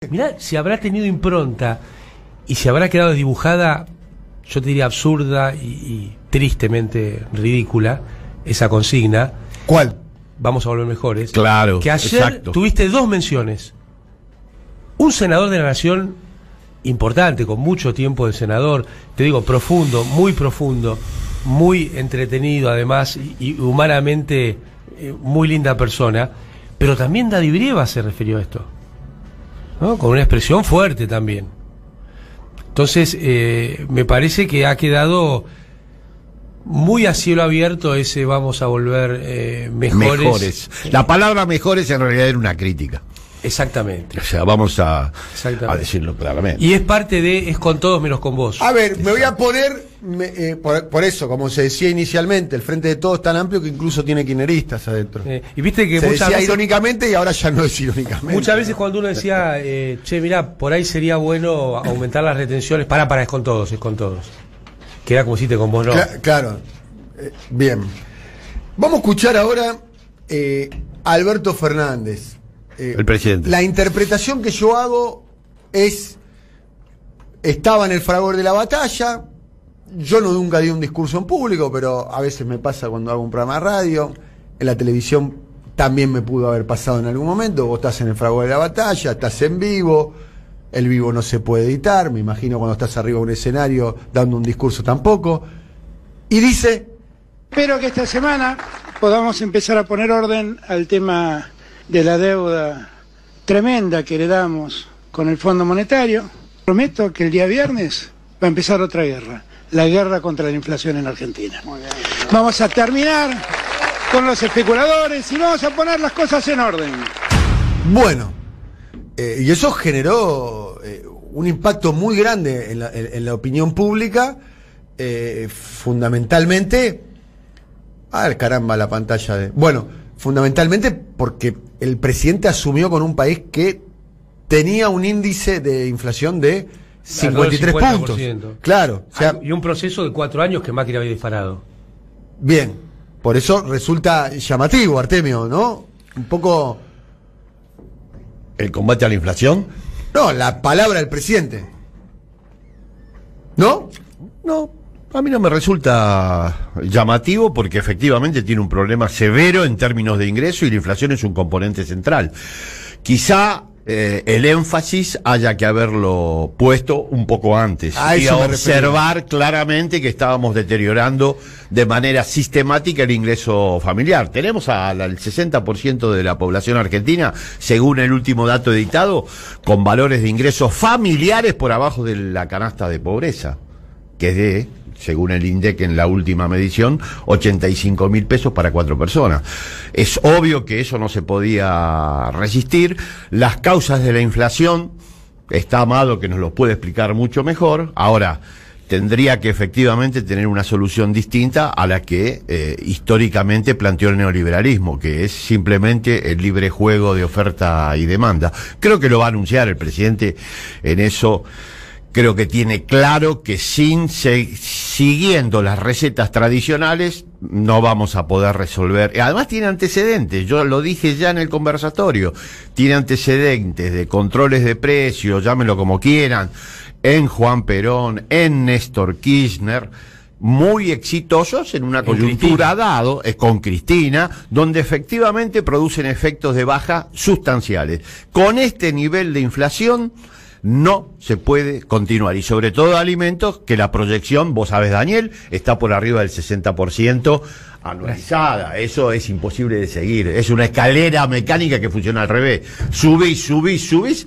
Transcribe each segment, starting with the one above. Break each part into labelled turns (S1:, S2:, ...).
S1: Mirá, si habrá tenido impronta y si habrá quedado dibujada, yo te diría absurda y tristemente ridícula, esa consigna.
S2: ¿Cuál?
S1: Vamos a volver mejores.
S3: Claro,
S1: que ayer
S3: exacto.
S1: Tuviste dos menciones. Un senador de la Nación importante, con mucho tiempo de senador, te digo, profundo, muy entretenido además y humanamente muy linda persona, pero también Daddy Brieva se refirió a esto, ¿no? Con una expresión fuerte también. Entonces, me parece que ha quedado muy a cielo abierto ese vamos a volver mejores.
S3: La palabra mejores en realidad era una crítica.
S1: Exactamente.
S3: O sea, vamos a decirlo claramente.
S1: Y es parte de es con todos menos con vos.
S2: A ver, me voy a poner, por eso, como se decía inicialmente, el Frente de Todos es tan amplio que incluso tiene kirchneristas adentro.
S1: Y viste que
S2: se
S1: muchas
S2: decía
S1: veces,
S2: irónicamente y ahora ya no es irónicamente.
S1: muchas veces cuando uno decía, che, mirá, por ahí sería bueno aumentar las retenciones, es con todos. Que era como si te con vos no.
S2: Claro. Bien. Vamos a escuchar ahora a Alberto Fernández.
S3: El presidente.
S2: La interpretación que yo hago es: estaba en el fragor de la batalla. Yo nunca di un discurso en público, pero a veces me pasa cuando hago un programa de radio. En la televisión también me pudo haber pasado en algún momento. Vos estás en el fragor de la batalla, estás en vivo. El vivo no se puede editar. Me imagino cuando estás arriba de un escenario dando un discurso tampoco. Y dice:
S4: espero que esta semana podamos empezar a poner orden al tema de la deuda tremenda que heredamos con el Fondo Monetario. Prometo que el día viernes va a empezar otra guerra, la guerra contra la inflación en Argentina. Vamos a terminar con los especuladores y vamos a poner las cosas en orden.
S2: Bueno, y eso generó un impacto muy grande en la opinión pública, fundamentalmente... caramba, la pantalla de... Bueno, fundamentalmente porque el presidente asumió con un país que tenía un índice de inflación de 53 puntos. Claro. O sea,
S1: y un proceso de 4 años que Macri había disparado.
S2: Bien. Por eso resulta llamativo, Artemio, ¿no? Un poco...
S3: ¿El combate a la inflación?
S2: No, la palabra del presidente. ¿No?
S3: No. A mí no me resulta llamativo porque efectivamente tiene un problema severo en términos de ingreso y la inflación es un componente central. Quizá el énfasis haya que haberlo puesto un poco antes y observar claramente que estábamos deteriorando de manera sistemática el ingreso familiar. Tenemos al 60% de la población argentina, según el último dato editado, con valores de ingresos familiares por abajo de la canasta de pobreza, que es de... según el INDEC en la última medición, 85.000 pesos para 4 personas. Es obvio que eso no se podía resistir. Las causas de la inflación, está Amado que nos lo puede explicar mucho mejor. Ahora, tendría que efectivamente tener una solución distinta a la que históricamente planteó el neoliberalismo, que es simplemente el libre juego de oferta y demanda. Creo que lo va a anunciar el presidente en eso. Creo que tiene claro que siguiendo las recetas tradicionales no vamos a poder resolver. Además tiene antecedentes, yo lo dije ya en el conversatorio, tiene antecedentes de controles de precios, llámenlo como quieran, en Juan Perón, en Néstor Kirchner, muy exitosos en una coyuntura dado, con Cristina, donde efectivamente producen efectos de baja sustanciales. Con este nivel de inflación no se puede continuar, y sobre todo alimentos, que la proyección, vos sabés, Daniel, está por arriba del 60% anualizada. Eso es imposible de seguir, es una escalera mecánica que funciona al revés, subís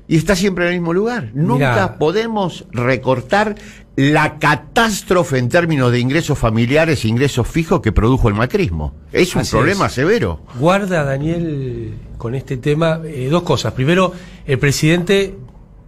S3: y está siempre en el mismo lugar. Nunca podemos recortar la catástrofe en términos de ingresos familiares e ingresos fijos que produjo el macrismo. Es un problema severo.
S1: Guarda, Daniel, con este tema, dos cosas. Primero, el presidente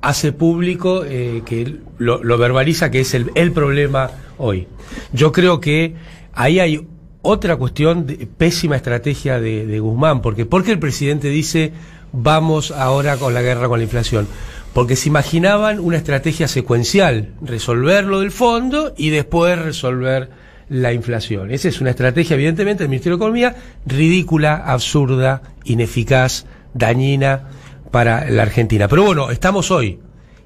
S1: hace público que lo verbaliza, que es el problema hoy. Yo creo que ahí hay otra cuestión de pésima estrategia de Guzmán, porque el presidente dice vamos ahora con la guerra con la inflación, porque se imaginaban una estrategia secuencial, resolver lo del fondo y después resolver la inflación. Esa es una estrategia, evidentemente, del Ministerio de Economía, ridícula, absurda, ineficaz, dañina para la Argentina. Pero bueno, estamos hoy,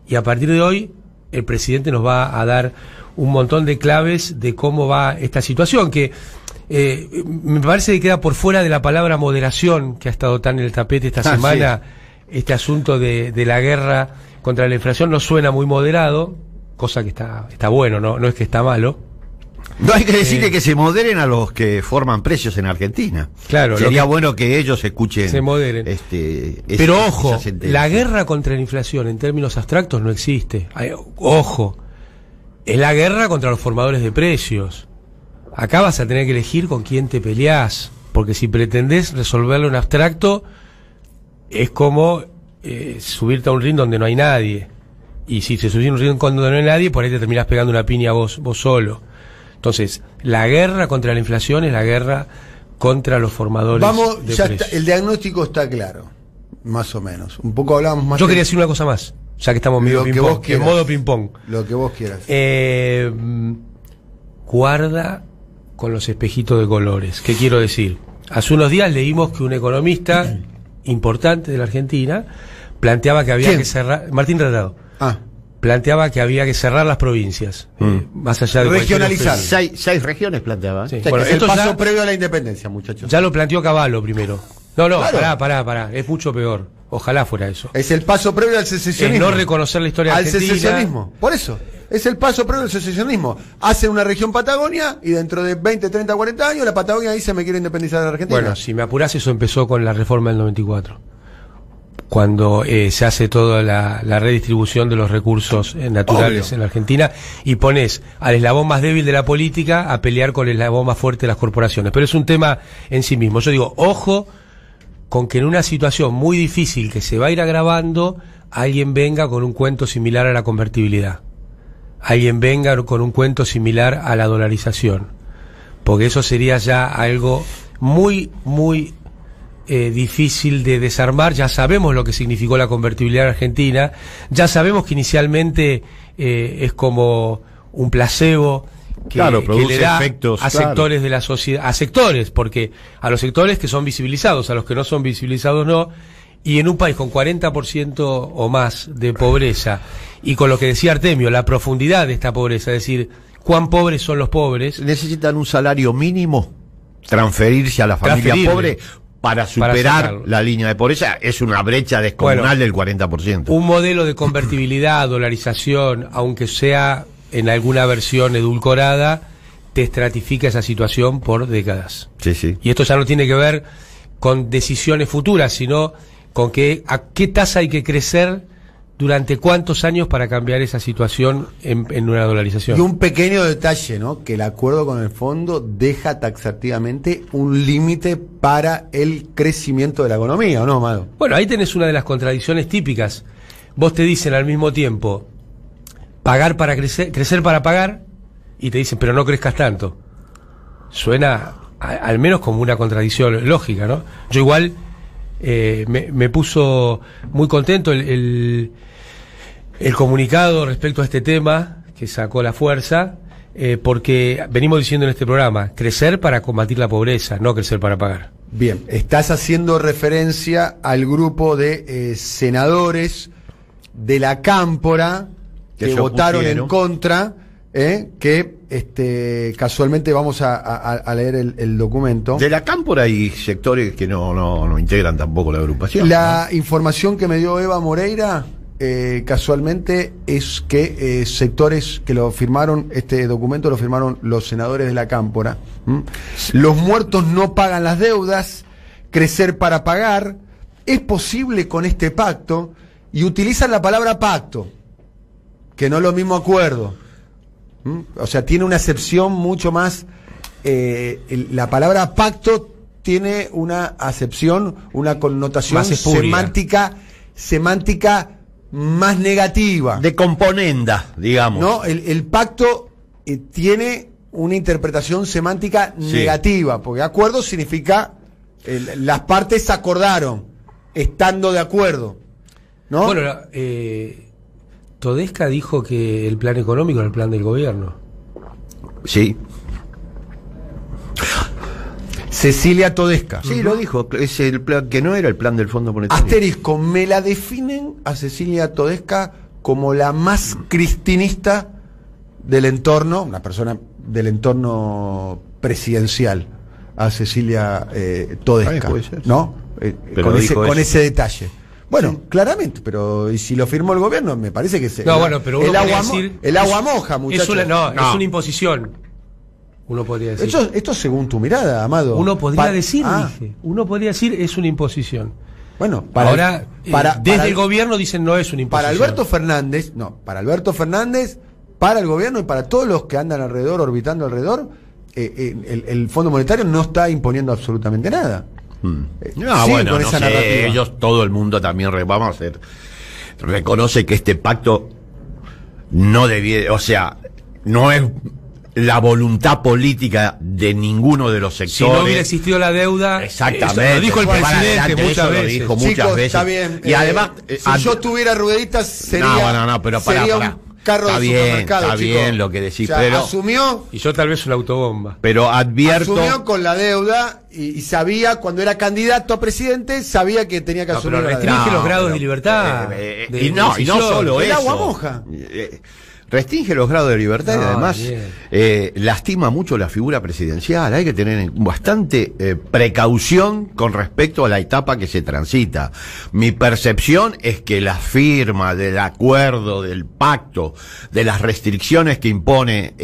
S1: y a partir de hoy el presidente nos va a dar un montón de claves de cómo va esta situación, que me parece que queda por fuera de la palabra moderación, que ha estado tan en el tapete esta semana. Sí. Este asunto de la guerra contra la inflación no suena muy moderado, cosa que está bueno, no es que está malo.
S3: No hay que decirle que se moderen a los que forman precios en Argentina. Claro. Sería bueno que ellos escuchen.
S1: Se moderen. Pero ojo, la guerra contra la inflación en términos abstractos no existe. Ojo, es la guerra contra los formadores de precios. Acá vas a tener que elegir con quién te peleás, porque si pretendés resolverlo en abstracto, es como subirte a un ring donde no hay nadie. Y si te subís a un ring donde no hay nadie, por ahí te terminás pegando una piña vos solo. Entonces, la guerra contra la inflación es la guerra contra los formadores de precios.
S2: El diagnóstico está claro, más o menos. Un poco hablamos más.
S1: Yo quería decir una cosa más, ya que estamos en modo ping-pong.
S2: Lo que vos quieras.
S1: Guarda con los espejitos de colores. ¿Qué quiero decir? Hace unos días leímos que un economista importante de la Argentina planteaba que había que cerrar. Martín Ratado. Planteaba que había que cerrar las provincias, más allá de
S2: regionalizar.
S3: 6 regiones planteaba.
S2: Sí. Bueno, esto es el paso previo a la independencia, muchachos.
S1: Ya lo planteó Cavallo primero. No, claro. Pará, es mucho peor. Ojalá fuera eso.
S2: Es el paso previo al secesionismo.
S1: Es no reconocer la historia argentina.
S2: Al secesionismo. Por eso, es el paso previo al secesionismo. Hacen una región Patagonia y dentro de 20, 30, 40 años la Patagonia dice me quiere independizar de la Argentina.
S1: Bueno, si me apurás, eso empezó con la reforma del 94. Cuando se hace toda la redistribución de los recursos naturales en la Argentina y pones al eslabón más débil de la política a pelear con el eslabón más fuerte de las corporaciones. Pero es un tema en sí mismo. Yo digo, ojo con que en una situación muy difícil que se va a ir agravando, alguien venga con un cuento similar a la convertibilidad. Alguien venga con un cuento similar a la dolarización. Porque eso sería ya algo muy, muy difícil de desarmar. Ya sabemos lo que significó la convertibilidad argentina, ya sabemos que inicialmente es como un placebo que le da efectos, a sectores de la sociedad, a sectores, porque a los sectores que son visibilizados, a los que no son visibilizados no, y en un país con 40% o más de pobreza, y con lo que decía Artemio, la profundidad de esta pobreza, es decir, cuán pobres son los pobres.
S3: Necesitan un salario mínimo, transferirse a la familia pobre para superar la línea de pobreza. Es una brecha descomunal del 40%.
S1: Un modelo de convertibilidad, dolarización, aunque sea en alguna versión edulcorada, te estratifica esa situación por décadas.
S3: Sí.
S1: Y esto ya no tiene que ver con decisiones futuras, sino con a qué tasa hay que crecer durante cuántos años para cambiar esa situación en una dolarización.
S2: Y un pequeño detalle, ¿no? Que el acuerdo con el fondo deja taxativamente un límite para el crecimiento de la economía, ¿o no, Amado?
S1: Bueno, ahí tenés una de las contradicciones típicas. Vos te dicen al mismo tiempo pagar para crecer para pagar, y te dicen pero no crezcas tanto. Suena al menos como una contradicción lógica, ¿no? Yo igual me puso muy contento el comunicado respecto a este tema que sacó la Fuerza, porque venimos diciendo en este programa, crecer para combatir la pobreza, no crecer para pagar.
S2: Bien, estás haciendo referencia al grupo de senadores de la Cámpora que votaron en contra, que casualmente vamos a leer el documento.
S3: De la Cámpora hay sectores que no integran tampoco la agrupación.
S2: La información que me dio Eva Moreira, casualmente, es que sectores que lo firmaron, este documento lo firmaron los senadores de la Cámpora. Los muertos no pagan las deudas, crecer para pagar, es posible con este pacto, y utilizan la palabra pacto, que no es lo mismo acuerdo. O sea, tiene una acepción mucho más. La palabra pacto tiene una acepción, una connotación semántica más negativa.
S3: De componenda, digamos.
S2: No, el pacto tiene una interpretación semántica negativa, porque acuerdo significa las partes acordaron, estando de acuerdo, ¿no?
S1: Bueno, Todesca dijo que el plan económico era el plan del gobierno.
S3: Sí.
S2: Cecilia Todesca.
S3: Sí, lo dijo, es el plan que no era el plan del Fondo Monetario.
S2: Asterisco, me la definen a Cecilia Todesca como la más cristinista del entorno, una persona del entorno presidencial, a Cecilia Todesca,
S3: puede ser.
S2: ¿no? Con ese detalle. Bueno,
S3: sí,
S2: claramente, pero y si lo firmó el gobierno, me parece que
S1: no, bueno, pero uno podría decir,
S2: el agua moja, muchachos.
S1: Es una imposición. Uno podría decir.
S2: Esto según tu mirada, Amado.
S1: Uno podría decir, uno podría decir es una imposición.
S2: Bueno,
S1: desde el gobierno dicen no es una imposición.
S2: Para Alberto Fernández, para el gobierno y para todos los que andan alrededor, orbitando alrededor, el Fondo Monetario no está imponiendo absolutamente nada.
S3: Bueno, con esa narrativa. Ellos, todo el mundo también, reconoce que este pacto no debía, o sea, no es la voluntad política de ninguno de los sectores. Si no
S1: hubiera existido la deuda,
S3: exactamente,
S1: lo dijo el presidente muchas veces.
S3: Lo dijo muchas veces.
S2: Está bien.
S3: Y además,
S2: si yo tuviera rueditas sería,
S3: pero
S2: sería un carro
S3: está
S2: de
S3: bien,
S2: supermercado,
S3: está
S2: chico.
S3: Bien lo que decís,
S2: o sea,
S3: pero
S2: asumió,
S1: y yo tal vez una autobomba.
S3: Pero asumió
S2: con la deuda y sabía, cuando era candidato a presidente, sabía que tenía que asumir la deuda.
S1: Restringe los grados de libertad.
S3: Y no solo
S2: el
S3: eso.
S2: agua moja.
S3: Restringe los grados de libertad y además lastima mucho la figura presidencial. Hay que tener bastante precaución con respecto a la etapa que se transita. Mi percepción es que la firma del acuerdo, del pacto, de las restricciones que impone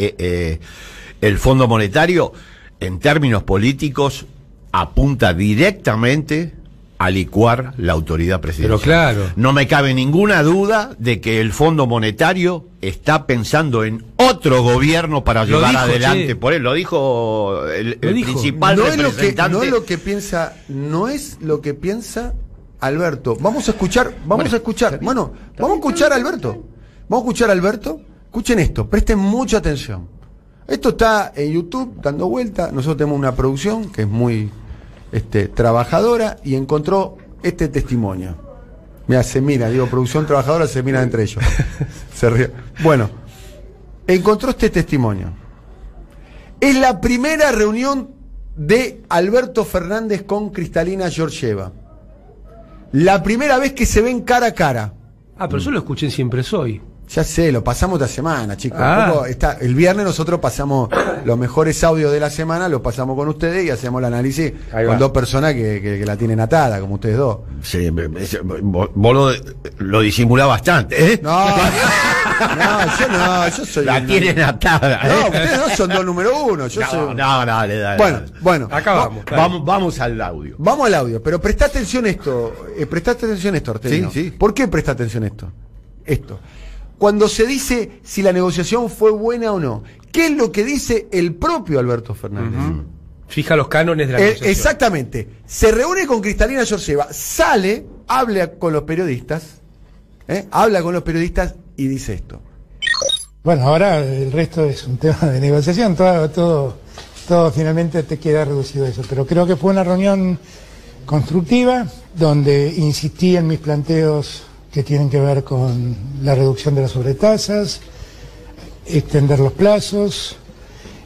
S3: el Fondo Monetario, en términos políticos, apunta directamente a licuar la autoridad presidencial.
S1: Pero claro.
S3: No me cabe ninguna duda de que el Fondo Monetario está pensando en otro gobierno para llevar adelante. Che. Por él lo dijo el principal representante.
S2: No es lo que piensa Alberto. Vamos a escuchar a Alberto. Escuchen esto, presten mucha atención. Esto está en YouTube dando vuelta. Nosotros tenemos una producción que es muy trabajadora y encontró este testimonio. Mira, producción trabajadora, se mira entre ellos. Se ríe. Bueno, encontró este testimonio. Es la primera reunión de Alberto Fernández con Cristalina Georgieva. La primera vez que se ven cara a cara.
S1: Pero yo lo escuché en Siempre Soy.
S2: Ya sé, lo pasamos esta semana, chicos. El viernes nosotros pasamos los mejores audios de la semana, los pasamos con ustedes y hacemos el análisis con dos personas que la tienen atada, como ustedes dos.
S3: Sí, vos lo disimulás bastante, ¿eh?
S2: Yo soy...
S3: La tienen atada, ¿eh?
S2: No, ustedes dos son dos número uno. Dale. Bueno,
S1: acá
S3: vamos al audio.
S2: Vamos al audio, pero presta atención esto, Ortega.
S3: Sí.
S2: ¿Por qué presta atención esto? Cuando se dice si la negociación fue buena o no, ¿qué es lo que dice el propio Alberto Fernández?
S1: Fija los cánones de la negociación.
S2: Exactamente. Se reúne con Cristalina Georgieva, sale, habla con los periodistas y dice esto.
S4: Bueno, ahora el resto es un tema de negociación, todo finalmente te queda reducido a eso, pero creo que fue una reunión constructiva, donde insistí en mis planteos que tienen que ver con la reducción de las sobretasas, extender los plazos,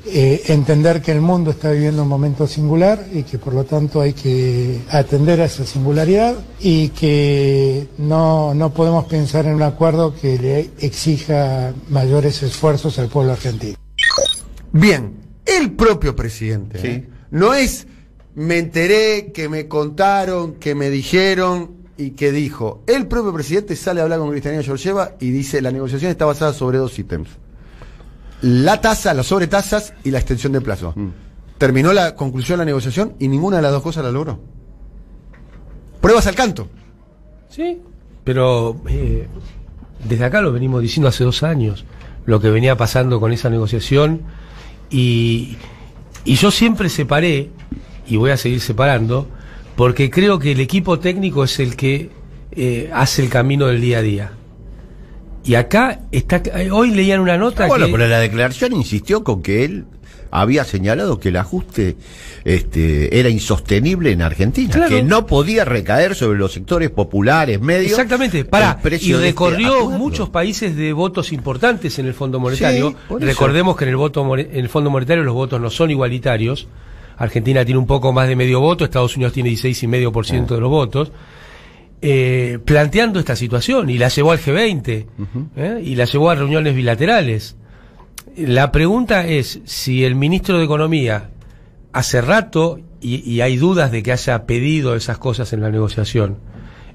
S4: entender que el mundo está viviendo un momento singular y que por lo tanto hay que atender a esa singularidad y que no podemos pensar en un acuerdo que le exija mayores esfuerzos al pueblo argentino.
S2: Bien, el propio presidente,
S3: sí.
S2: No es me enteré, que me contaron, que me dijeron y que dijo. El propio presidente sale a hablar con Cristalina Georgieva y dice la negociación está basada sobre dos ítems: la tasa, las sobretasas y la extensión de plazo. Terminó la conclusión de la negociación y ninguna de las dos cosas la logró. Pruebas al canto.
S1: Sí, pero desde acá lo venimos diciendo hace 2 años, lo que venía pasando con esa negociación, y yo siempre separé, y voy a seguir separando, porque creo que el equipo técnico es el que hace el camino del día a día. Y acá hoy leían una nota
S3: pero la declaración insistió con que él había señalado que el ajuste era insostenible en Argentina, claro, que no podía recaer sobre los sectores populares, medios.
S1: Exactamente, y recorrió muchos países de votos importantes en el Fondo Monetario.
S2: Sí,
S1: recordemos que en el Fondo Monetario los votos no son igualitarios. Argentina tiene un poco más de medio voto, Estados Unidos tiene 16,5% de los votos, planteando esta situación, y la llevó al G20, y la llevó a reuniones bilaterales. La pregunta es si el ministro de Economía hace rato, y hay dudas de que haya pedido esas cosas en la negociación,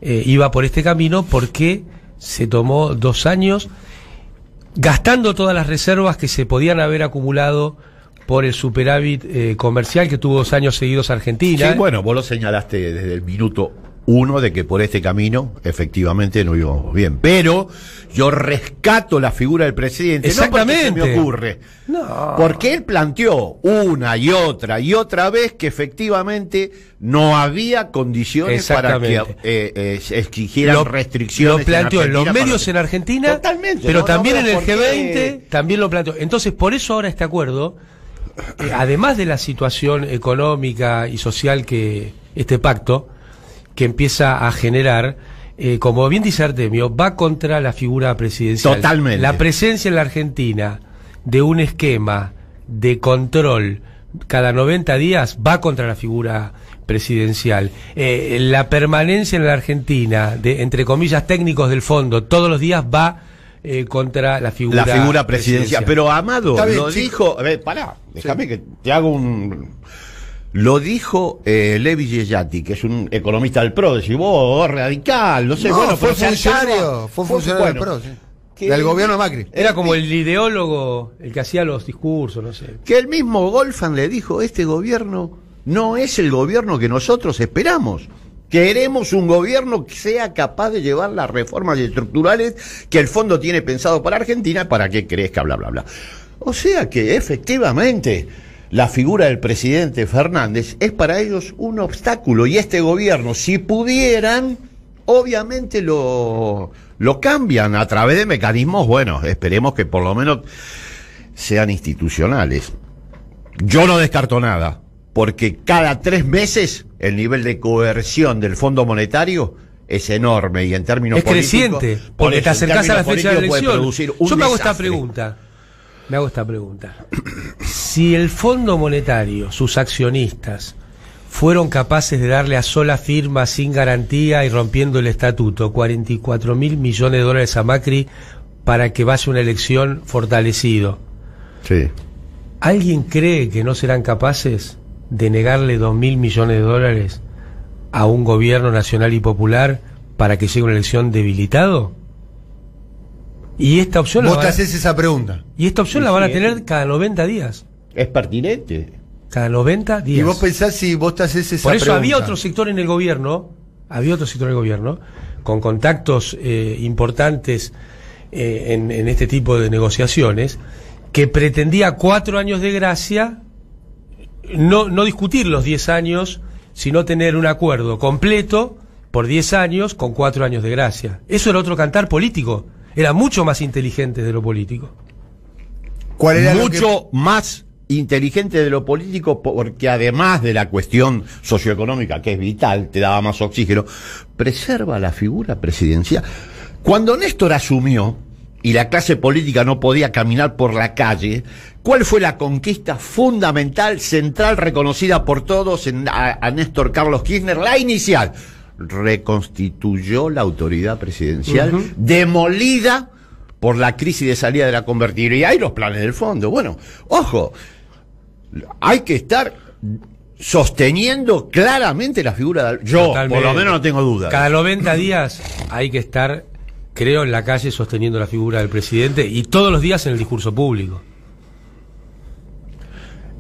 S1: iba por este camino, porque se tomó 2 años gastando todas las reservas que se podían haber acumulado por el superávit comercial que tuvo 2 años seguidos Argentina.
S3: Sí, bueno, vos lo señalaste desde el minuto 1 de que por este camino efectivamente no íbamos bien, pero yo rescato la figura del presidente.
S1: Exactamente.
S3: No porque se me ocurre, porque él planteó una y otra vez que efectivamente no había condiciones para que exigieran restricciones.
S1: Lo planteó en los medios en Argentina,
S3: totalmente,
S1: pero también en el G20 también lo planteó. Entonces, por eso ahora este acuerdo, además de la situación económica y social que este pacto que empieza a generar, como bien dice Artemio, va contra la figura presidencial.
S3: Totalmente.
S1: La presencia en la Argentina de un esquema de control cada 90 días va contra la figura presidencial. La permanencia en la Argentina de, entre comillas, técnicos del fondo todos los días va contra la figura
S3: presidencial. Pero Amado lo dijo, pará, déjame que te hago un... Lo dijo Levi Yeyati, que es un economista del PRO, decís vos, radical, no sé,
S2: no,
S3: fue
S2: funcionario del PRO, sí. Del gobierno de Macri.
S1: Era como el ideólogo, el que hacía los discursos, no sé.
S3: Que el mismo Goldfan le dijo, este gobierno no es el gobierno que nosotros esperamos. Queremos un gobierno que sea capaz de llevar las reformas estructurales que el fondo tiene pensado para Argentina para que crezca, bla, bla, bla. O sea que efectivamente la figura del presidente Fernández es para ellos un obstáculo, y este gobierno, si pudieran, obviamente lo cambian a través de mecanismos, bueno, esperemos que por lo menos sean institucionales. Yo no descarto nada, porque cada 3 meses el nivel de coerción del Fondo Monetario es enorme, y en términos
S1: es
S3: políticos,
S1: creciente, porque te acercás a la fecha de la elección. Yo me hago esta pregunta. Si el Fondo Monetario, sus accionistas, fueron capaces de darle a sola firma, sin garantía y rompiendo el estatuto, 44.000 millones de dólares a Macri para que vaya una elección fortalecido,
S3: sí.
S1: ¿Alguien cree que no serán capaces de negarle 2.000 millones de dólares a un gobierno nacional y popular para que llegue una elección debilitado? Y esta opción
S2: vos te haces esa pregunta.
S1: Y esta opción la van a tener cada 90 días.
S3: Es pertinente.
S1: Cada 90 días.
S2: Y vos pensás, si vos te haces esa pregunta.
S1: Por eso había otro sector en el gobierno, con contactos importantes en este tipo de negociaciones, que pretendía 4 años de gracia, no discutir los 10 años, sino tener un acuerdo completo por 10 años con 4 años de gracia. Eso era otro cantar político. Era mucho más inteligente de lo político.
S2: ¿Cuál era
S3: mucho más inteligente de lo político, porque además de la cuestión socioeconómica, que es vital, te daba más oxígeno, preserva la figura presidencial. Cuando Néstor asumió y la clase política no podía caminar por la calle, ¿cuál fue la conquista fundamental, central, reconocida por todos a Néstor Carlos Kirchner? La inicial. Reconstituyó la autoridad presidencial, demolida por la crisis de salida de la convertibilidad y los planes del fondo. Bueno, ojo, hay que estar sosteniendo claramente la figura de... Yo, totalmente, por lo menos no tengo dudas.
S1: Cada 90 días hay que estar, creo, en la calle sosteniendo la figura del presidente, y todos los días en el discurso público.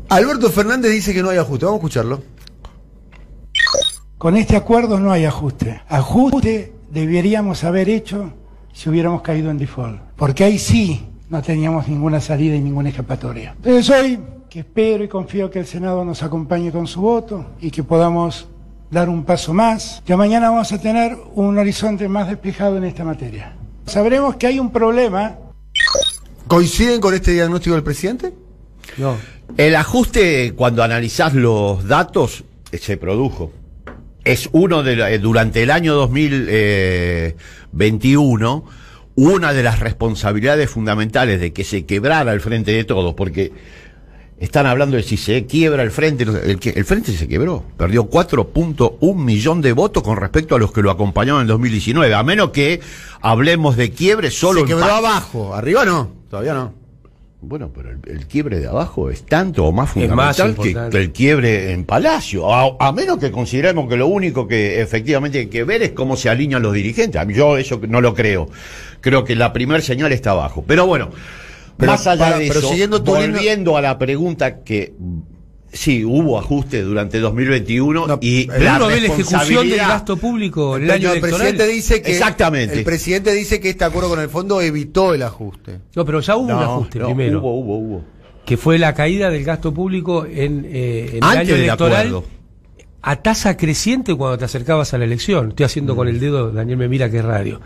S2: Alberto Fernández dice que no hay ajuste. Vamos a escucharlo.
S4: Con este acuerdo no hay ajuste. Ajuste deberíamos haber hecho si hubiéramos caído en default, porque ahí sí no teníamos ninguna salida y ninguna escapatoria. Entonces hoy, que espero y confío que el Senado nos acompañe con su voto y que podamos dar un paso más, que mañana vamos a tener un horizonte más despejado en esta materia. Sabremos que hay un problema.
S2: ¿Coinciden con este diagnóstico del presidente?
S1: No.
S3: El ajuste, cuando analizás los datos, se produjo. Es uno de durante el año 2021, una de las responsabilidades fundamentales de que se quebrara el Frente de Todos, porque Están hablando de si se quiebra el frente. El frente se quebró. Perdió 4.1 millón de votos con respecto a los que lo acompañaban en 2019. A menos que hablemos de quiebre solo
S2: se quebró abajo, arriba no, todavía no.
S3: Bueno, pero el quiebre de abajo es tanto o más fundamental que el quiebre en Palacio. A menos que consideremos que lo único que efectivamente hay que ver es cómo se alinean los dirigentes. Yo eso no lo creo. Creo que la primera señal está abajo. Pero bueno, más allá de eso, volviendo a la pregunta que sí, hubo ajuste durante 2021 y la
S1: responsabilidad de la ejecución del gasto público en el año electoral.
S2: Presidente dice que
S3: exactamente.
S2: El presidente dice que este acuerdo con el fondo evitó el ajuste.
S1: No, pero ya hubo un ajuste primero.
S3: Hubo.
S1: Que fue la caída del gasto público en el
S3: antes
S1: año electoral.
S3: Acuerdo.
S1: A tasa creciente cuando te acercabas a la elección. Estoy haciendo con el dedo, Daniel me mira que es radio.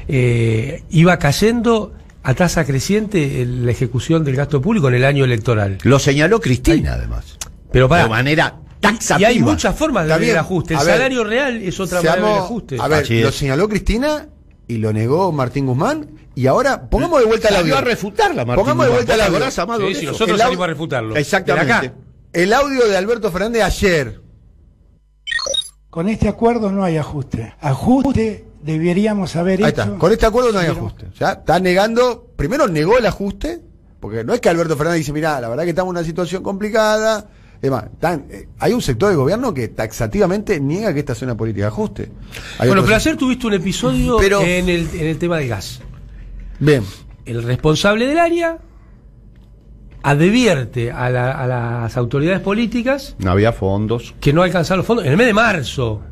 S1: Iba cayendo a tasa creciente la ejecución del gasto público en el año electoral.
S3: Lo señaló Cristina, además.
S1: Pero
S3: de manera taxativa.
S1: Y hay muchas formas de ver el ajuste. El salario real es otra manera de ver el ajuste.
S2: A ver, lo señaló Cristina y lo negó Martín Guzmán. Y ahora, pongamos de vuelta el audio.
S3: Salió a refutarla, Martín
S2: Pongamos de vuelta el audio.
S1: Sí, sí, nosotros salimos a refutarlo.
S3: Exactamente.
S1: Acá.
S2: El audio de Alberto Fernández ayer.
S4: Con este acuerdo no hay ajuste. Ajuste deberíamos haber
S2: Ahí
S4: hecho.
S2: está. Con este acuerdo no hay ajuste. O sea, está negando, primero negó el ajuste, porque no es que Alberto Fernández dice, mirá, la verdad que estamos en una situación complicada. Además, hay un sector del gobierno que taxativamente niega que esta sea una política de ajuste.
S1: Pero ayer tuviste un episodio en el tema del gas.
S2: Bien.
S1: El responsable del área advierte a las autoridades políticas.
S3: No había fondos.
S1: Que no alcanzaron los fondos. En el mes de marzo.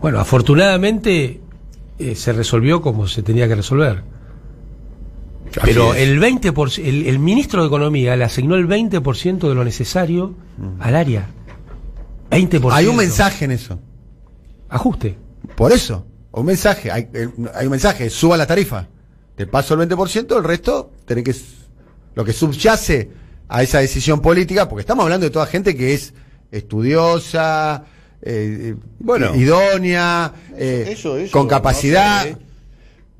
S1: Bueno, afortunadamente se resolvió como se tenía que resolver. Pero el 20%, el ministro de Economía le asignó el 20% de lo necesario al área. 20%.
S2: Hay un mensaje en eso.
S1: Ajuste.
S2: Por eso, un mensaje. Hay un mensaje, suba la tarifa. Te paso el 20%, el resto tenés que... Lo que subyace a esa decisión política, porque estamos hablando de toda gente que es estudiosa, idónea,
S3: eso,
S2: con capacidad.
S3: No sé,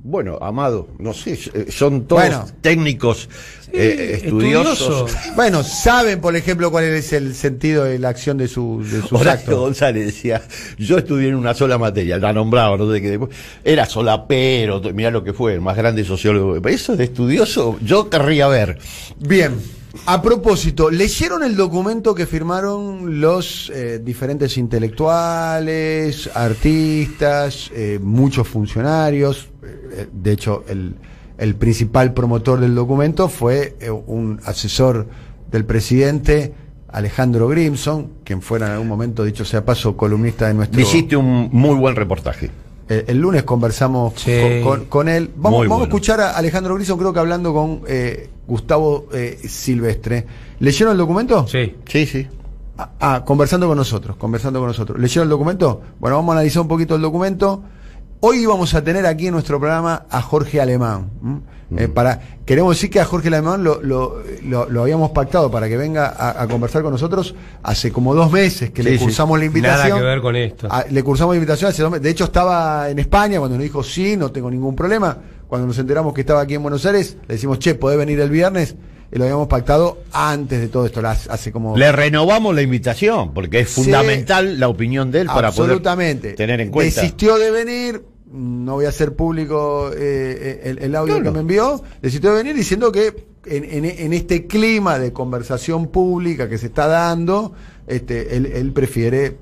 S3: bueno, Amado, no sé, son todos técnicos, estudiosos.
S2: Bueno, saben, por ejemplo, cuál es el sentido de la acción de sus
S3: Horacio
S2: actos.
S3: González decía, yo estudié en una sola materia, la nombraba, no sé qué después, era solapero, mirá lo que fue, el más grande sociólogo. Eso de estudioso, yo querría ver.
S2: Bien. A propósito, ¿leyeron el documento que firmaron los diferentes intelectuales, artistas, muchos funcionarios? De hecho, el principal promotor del documento fue un asesor del presidente, Alejandro Grimson, quien fuera en algún momento, dicho sea paso, columnista de nuestro...
S3: Hiciste un muy buen reportaje.
S2: El lunes conversamos con él. Vamos a escuchar a Alejandro Grimson, creo que hablando con Gustavo Silvestre. ¿Leyeron el documento?
S1: Sí.
S2: Conversando con nosotros. ¿Leyeron el documento? Bueno, vamos a analizar un poquito el documento. Hoy vamos a tener aquí en nuestro programa a Jorge Alemán. Queremos decir que a Jorge Alemán lo habíamos pactado para que venga a conversar con nosotros hace como 2 meses que le cursamos la invitación.
S1: Nada que ver con esto.
S2: Le cursamos la invitación hace 2 meses. De hecho, estaba en España cuando nos dijo sí, no tengo ningún problema. Cuando nos enteramos que estaba aquí en Buenos Aires, le decimos, che, ¿podés venir el viernes? Y lo habíamos pactado antes de todo esto, hace como...
S3: Le renovamos la invitación, porque es fundamental la opinión de él para poder tener en cuenta.
S2: Desistió de venir, no voy a hacer público el audio que me envió, desistió de venir diciendo que en este clima de conversación pública que se está dando, él prefiere...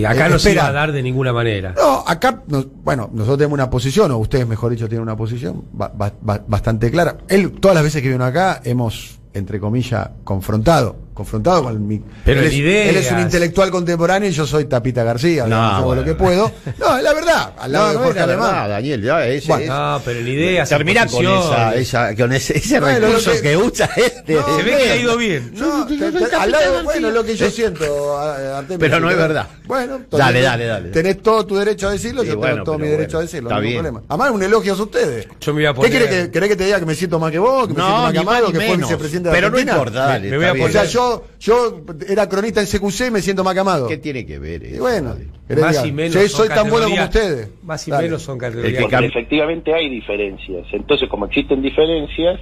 S1: acá no se iba a dar de ninguna manera.
S2: No, acá, nosotros tenemos una posición, o ustedes, mejor dicho, tienen una posición bastante clara. Él, todas las veces que vino acá, hemos, entre comillas, confrontado con mi...
S1: Pero
S2: él es un intelectual contemporáneo y yo soy Tapita García, hago lo que puedo. No, es la verdad, al lado de Jorge Alemán.
S3: Daniel,
S1: no, pero la idea
S3: termina con ese recurso que usa
S1: se ve que le ha ido bien.
S2: Al lado, lo que yo siento, Artemio,
S3: pero no es verdad.
S2: Bueno,
S3: dale.
S2: Tenés todo tu derecho a decirlo, yo tengo todo mi derecho a decirlo, no hay problema. Además, un elogio a ustedes.
S1: Yo me voy a poner...
S2: ¿Qué querés que te diga? ¿Que me siento más que vos? ¿Que me siento más que Amado? ¿Que fue vicepresidente de Argentina?
S3: Pero no importa, dale.
S1: Me voy a poner...
S2: O sea, yo era cronista en CQC y me siento más que Amado.
S3: ¿Qué tiene que ver eso?
S2: Y bueno,
S1: más y menos
S2: soy tan bueno como ustedes.
S1: Más y menos son categorías.
S5: Porque efectivamente hay diferencias. Entonces, como existen diferencias,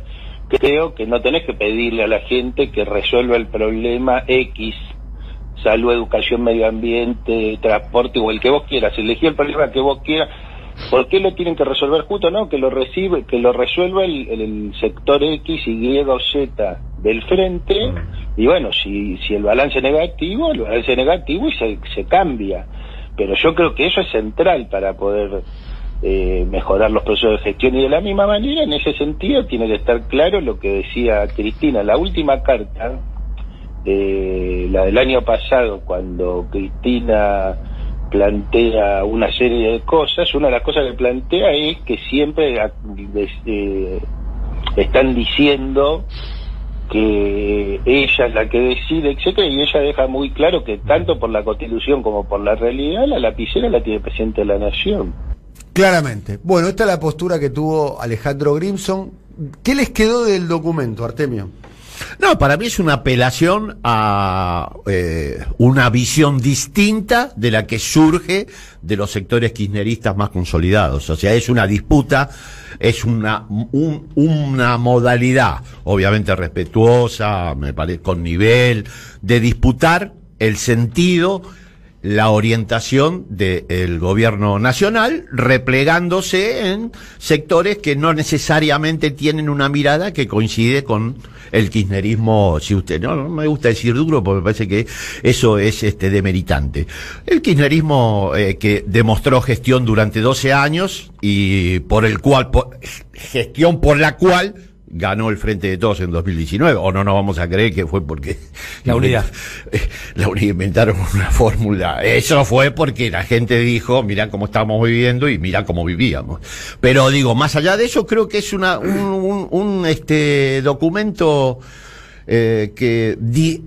S5: Creo que no tenés que pedirle a la gente que resuelva el problema X, salud, educación, medio ambiente, transporte o el que vos quieras. Elegí el problema que vos quieras. ¿Por qué lo tienen que resolver justo? No, que lo resuelva el sector X, Y o Z del frente. Y bueno, si el balance es negativo, y se cambia. Pero yo creo que eso es central para poder mejorar los procesos de gestión, y de la misma manera, en ese sentido, tiene que estar claro lo que decía Cristina. La última carta, la del año pasado, cuando Cristina plantea una serie de cosas, una de las cosas que plantea es que siempre están diciendo que ella es la que decide, etcétera, y ella deja muy claro que tanto por la Constitución como por la realidad, la lapicera la tiene el presidente de la Nación.
S2: Claramente. Bueno, esta es la postura que tuvo Alejandro Grimson. ¿Qué les quedó del documento, Artemio?
S3: No, para mí es una apelación a una visión distinta de la que surge de los sectores kirchneristas más consolidados. O sea, es una disputa, es una modalidad, obviamente respetuosa, me parece, con nivel, de disputar el sentido, la orientación del gobierno nacional, replegándose en sectores que no necesariamente tienen una mirada que coincide con el kirchnerismo. Si usted no me gusta decir duro porque me parece que eso es demeritante. El kirchnerismo que demostró gestión durante 12 años y gestión por la cual ganó el Frente de Todos en 2019, o no nos vamos a creer que fue porque
S1: la unidad
S3: inventaron una fórmula. Eso fue porque la gente dijo, mirá cómo estamos viviendo y mirá cómo vivíamos. Pero digo, más allá de eso, creo que es un documento que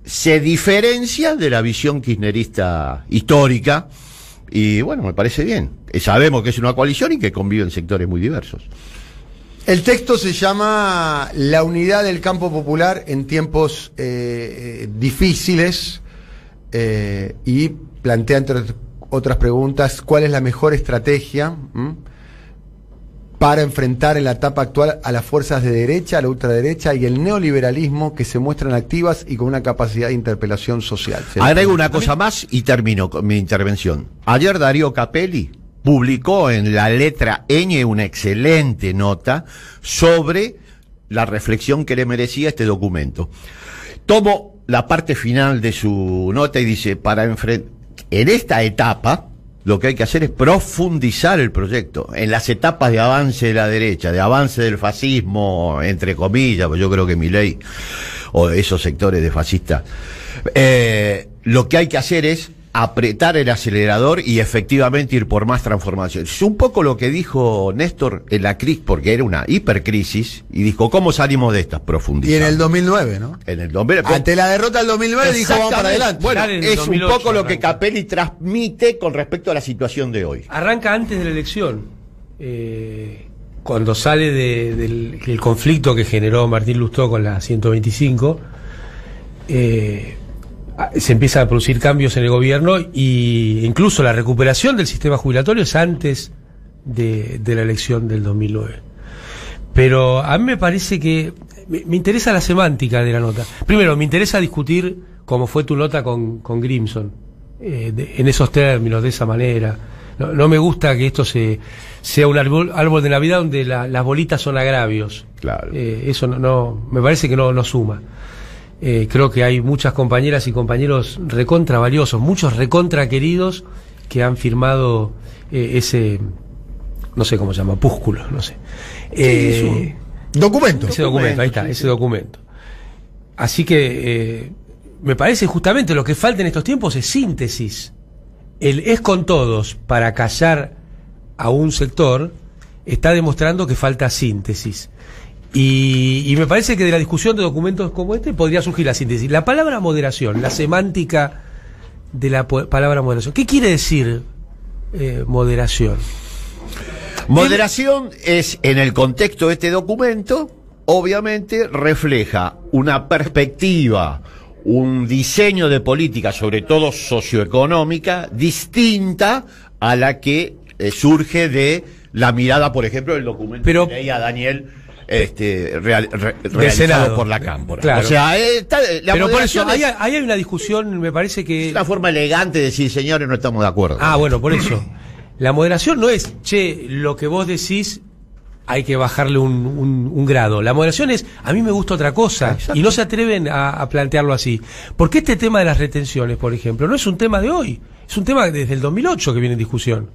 S3: se diferencia de la visión kirchnerista histórica, y bueno, me parece bien. Sabemos que es una coalición y que conviven sectores muy diversos.
S2: El texto se llama La unidad del campo popular en tiempos difíciles, y plantea, entre otras preguntas, cuál es la mejor estrategia para enfrentar en la etapa actual a las fuerzas de derecha, a la ultraderecha y el neoliberalismo, que se muestran activas y con una capacidad de interpelación social.
S3: Agrego una cosa más y termino con mi intervención. Ayer Darío Capelli publicó en la letra ñ una excelente nota sobre la reflexión que le merecía este documento. Tomo la parte final de su nota y dice, en esta etapa lo que hay que hacer es profundizar el proyecto. En las etapas de avance de la derecha, de avance del fascismo, entre comillas, pues yo creo que Milei o esos sectores de fascistas, lo que hay que hacer es apretar el acelerador y efectivamente ir por más transformación. Es un poco lo que dijo Néstor en la crisis, porque era una hipercrisis, y dijo, ¿cómo salimos de estas profundidades?
S2: Y en el 2009, ¿no?
S3: En el 2009.
S2: Ante la derrota del 2009 dijo, vamos para adelante.
S3: Bueno, es 2008, un poco lo que
S1: arranca.
S3: Capelli transmite con respecto a la situación de hoy.
S1: Arranca antes de la elección, cuando sale del conflicto que generó Martín Lustó con la 125, se empieza a producir cambios en el gobierno, y incluso la recuperación del sistema jubilatorio es antes de la elección del 2009. Pero a mí me parece que me interesa la semántica de la nota. Primero, me interesa discutir cómo fue tu nota con Grimson, en esos términos, de esa manera. No me gusta que esto sea un árbol de Navidad donde las bolitas son agravios.
S3: Claro.
S1: Eso no me parece que no suma. Creo que hay muchas compañeras y compañeros recontra valiosos, muchos recontra queridos, que han firmado ese, no sé cómo se llama, opúsculo, no sé.
S2: Documento.
S1: Ese documento, ahí está, ese documento. Así que me parece justamente lo que falta en estos tiempos es síntesis. El es con todos para callar a un sector está demostrando que falta síntesis. Y me parece que de la discusión de documentos como este podría surgir la síntesis. La palabra moderación, la semántica de la palabra moderación. ¿Qué quiere decir moderación?
S3: Moderación es, en el contexto de este documento, obviamente refleja una perspectiva, un diseño de política, sobre todo socioeconómica, distinta a la que surge de la mirada, por ejemplo, del documento que leía Daniel realizado por la Cámpora.
S1: Claro.
S3: O sea,
S1: pero por eso,
S3: moderación
S1: ahí hay una discusión, me parece que...
S3: es una forma elegante de decir, señores, no estamos de acuerdo.
S1: Ah, bueno, por eso. La moderación no es, che, lo que vos decís hay que bajarle un grado. La moderación es, a mí me gusta otra cosa.
S3: Exacto.
S1: Y no se atreven a plantearlo así. Porque este tema de las retenciones, por ejemplo, no es un tema de hoy. Es un tema desde el 2008 que viene en discusión.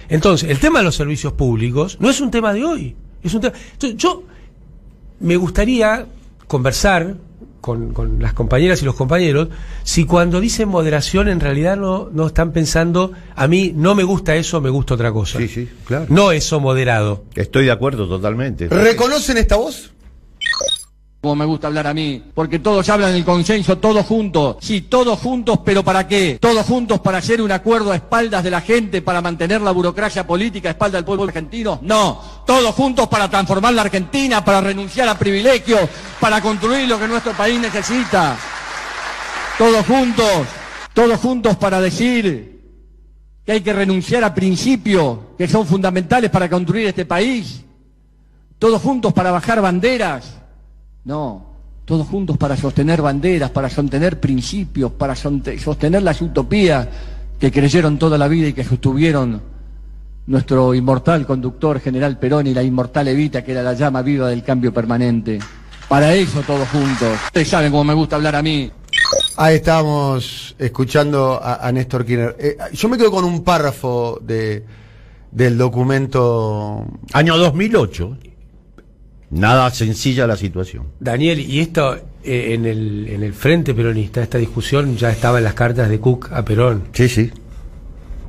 S1: Entonces, el tema de los servicios públicos no es un tema de hoy. Es un tema... Entonces, yo me gustaría conversar con las compañeras y los compañeros si cuando dicen moderación en realidad no están pensando, a mí no me gusta eso, me gusta otra cosa.
S3: Sí, sí, claro.
S1: No eso moderado.
S3: Estoy de acuerdo totalmente.
S2: ¿Reconocen esta voz?
S6: Como me gusta hablar a mí, porque todos hablan del consenso, todos juntos. Sí, todos juntos, pero ¿para qué? Todos juntos para hacer un acuerdo a espaldas de la gente, para mantener la burocracia política a espaldas del pueblo argentino. No, todos juntos para transformar la Argentina, para renunciar a privilegios, para construir lo que nuestro país necesita. Todos juntos para decir que hay que renunciar a principios que son fundamentales para construir este país. Todos juntos para bajar banderas. No, todos juntos para sostener banderas, para sostener principios, para sostener las utopías que creyeron toda la vida y que sostuvieron nuestro inmortal conductor general Perón y la inmortal Evita, que era la llama viva del cambio permanente. Para eso todos juntos. Ustedes saben cómo me gusta hablar a mí.
S2: Ahí estábamos escuchando a Néstor Kirchner. Yo me quedo con un párrafo del documento.
S3: Año 2008. Nada sencilla la situación.
S1: Daniel, y esto en el Frente Peronista, esta discusión ya estaba en las cartas de Cook a Perón.
S3: Sí, sí.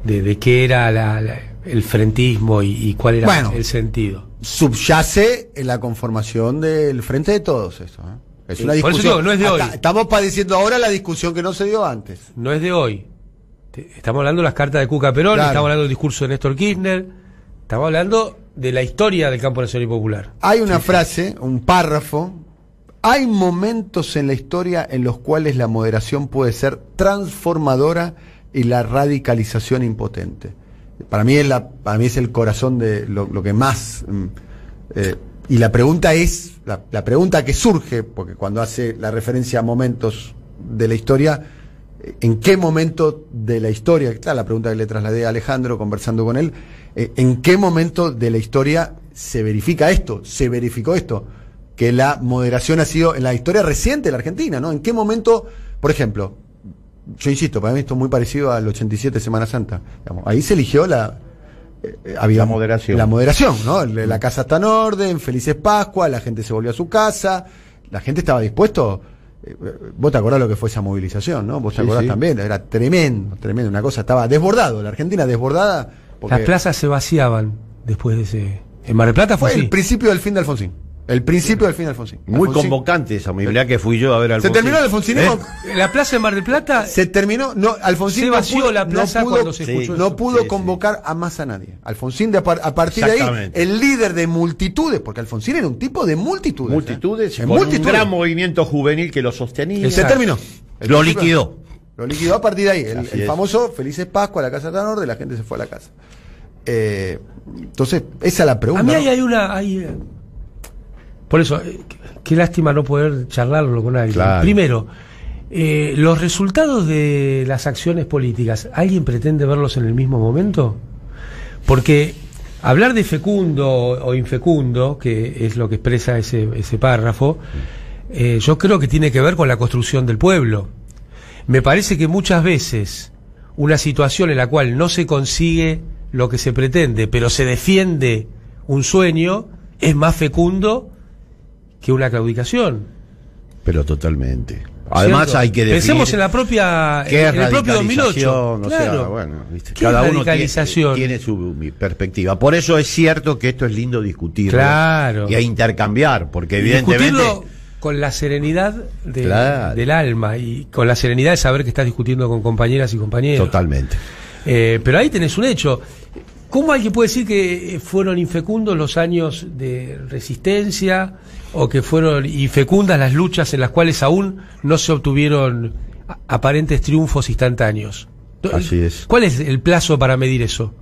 S1: De qué era el frentismo y cuál era el sentido.
S2: Subyace en la conformación del Frente de Todos eso, ¿eh? Es una
S1: Por eso
S2: discusión.
S1: digo, no es de hoy.
S2: Estamos padeciendo ahora la discusión que no se dio antes.
S1: No es de hoy. Estamos hablando de las cartas de Cook a Perón,
S2: Claro.
S1: estamos hablando del discurso de Néstor Kirchner, estamos hablando de la historia del campo nacional y popular.
S2: Hay una frase, un párrafo. Hay momentos en la historia en los cuales la moderación puede ser transformadora y la radicalización impotente. Para mí es el corazón de lo que más. Y la pregunta es, la pregunta que surge, porque cuando hace la referencia a momentos de la historia, ¿en qué momento de la historia? Claro, la pregunta que le trasladé a Alejandro conversando con él. ¿En qué momento de la historia se verificó esto? Que la moderación ha sido en la historia reciente de la Argentina, ¿no? ¿En qué momento, por ejemplo, yo insisto, para mí esto es muy parecido al 87 Semana Santa, digamos, ahí se eligió la
S3: moderación.
S2: La moderación, ¿no? La casa está en orden, felices Pascua, la gente se volvió a su casa, la gente estaba dispuesto. Vos te acordás lo que fue esa movilización, ¿no? Vos te acordás también, era tremendo, una cosa, estaba desbordado, la Argentina desbordada.
S1: Las plazas se vaciaban después de ese... En Mar del Plata fue así.
S2: El principio del fin de Alfonsín.
S3: Muy convocante esa movilidad que fui yo a ver al
S2: ¿Se terminó el alfonsinismo?
S1: La plaza de Mar del Plata...
S2: Se terminó, no, Alfonsín
S1: se vació la plaza cuando se escuchó
S2: no
S1: eso.
S2: pudo convocar a más a nadie. Alfonsín, a partir de ahí, el líder de multitudes, porque Alfonsín era un tipo de multitudes.
S3: Con un gran movimiento juvenil que lo sostenía.
S2: Se terminó.
S3: Lo liquidó.
S2: Lo liquidó a partir de ahí. El famoso Felices Pascua, la casa tan orden, la gente se fue a la casa. Entonces, esa es la pregunta.
S1: A mí hay por eso, qué lástima no poder charlarlo con alguien.
S3: Claro.
S1: Primero, los resultados de las acciones políticas, ¿alguien pretende verlos en el mismo momento? Porque hablar de fecundo o infecundo, que es lo que expresa ese párrafo, yo creo que tiene que ver con la construcción del pueblo. Me parece que muchas veces una situación en la cual no se consigue lo que se pretende, pero se defiende un sueño, es más fecundo que una claudicación.
S3: Pero totalmente. Además
S1: ¿cierto?
S3: hay que definir.
S1: Pensemos en la propia, en el propio 2008.
S3: O
S1: claro.
S3: sea, bueno, ¿viste?
S1: ¿Qué
S3: Cada
S1: es
S3: uno
S1: radicalización?
S3: tiene su perspectiva. Por eso es cierto que esto es lindo discutirlo.
S1: Claro.
S3: Y a intercambiar, porque
S1: Y
S3: evidentemente...
S1: discutirlo con la serenidad del alma y con la serenidad de saber que estás discutiendo con compañeras y compañeros.
S3: Totalmente.
S1: Pero ahí tenés un hecho. ¿Cómo alguien puede decir que fueron infecundos los años de resistencia o que fueron infecundas las luchas en las cuales aún no se obtuvieron aparentes triunfos instantáneos?
S3: Así es.
S1: ¿Cuál es el plazo para medir eso?